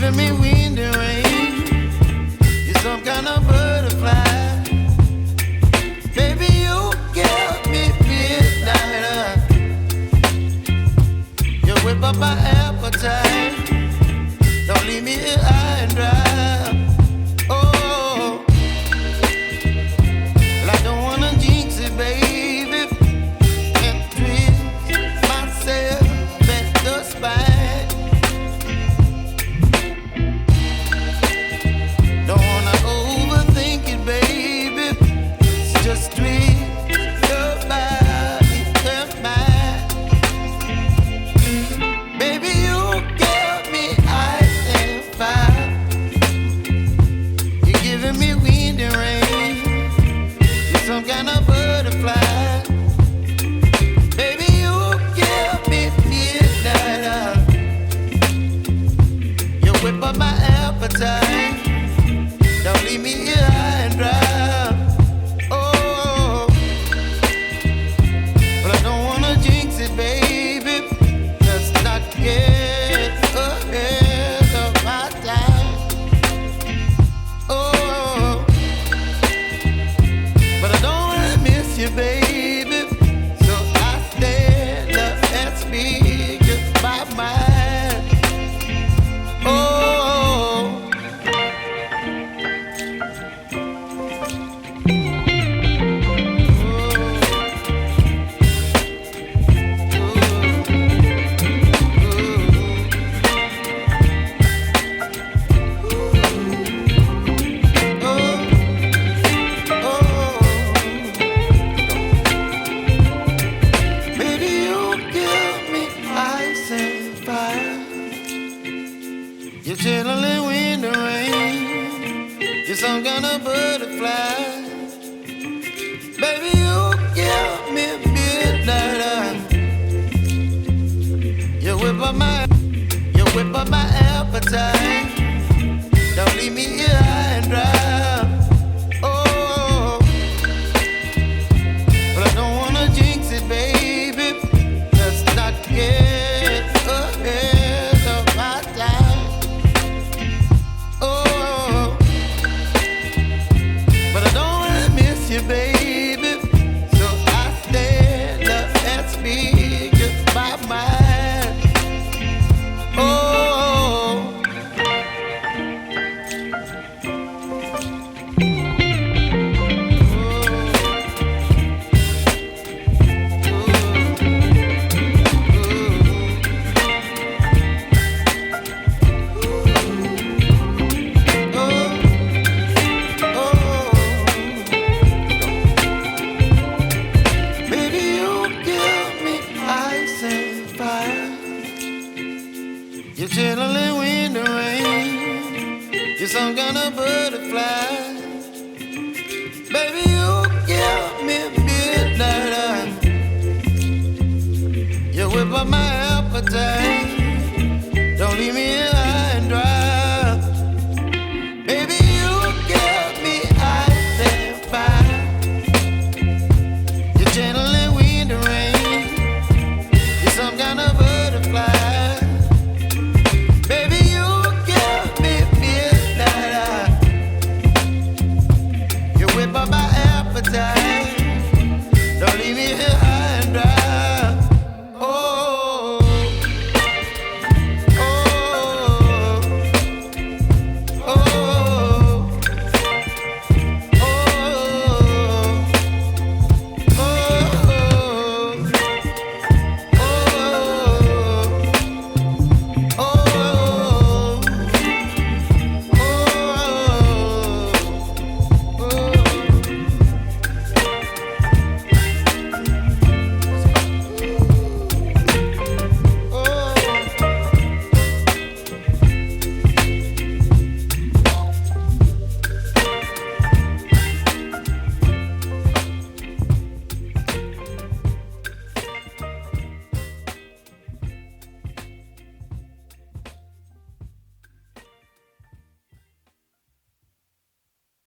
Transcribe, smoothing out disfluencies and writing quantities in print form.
giving me wind and rain. You're some kind of butterfly. Baby, you give me midnight. You whip up my appetite. Don't leave me here high and dry. Oh, well, I don't wanna jinx it, baby, and twist myself at the spine. Don't wanna overthink it, baby. It's just twist your body and mine. Baby, you give me ice and fire. You're giving me wind and rain. You're some kind of butterfly. Baby, you give me midnight. You whip up my appetite. Don't leave me here high and dry. Oh, but I don't wanna jinx it, baby. Let's not get ahead of my time. Oh, but I don't wanna miss you, baby. So I stand up and speak just my mind. Oh. You're chilling wind and rain. You're some kind of butterfly. Baby, you give me midnight. You whip up my appetite. Don't leave me here high and dry. Oh, but I don't wanna jinx it, baby. Let's not get ahead of my time. Oh, but I don't wanna miss you, baby. So I stand up and speak just my mind. Oh. You're chilling wind and rain. You're some kind of butterfly. Baby, you give me midnight. You whip up my appetite.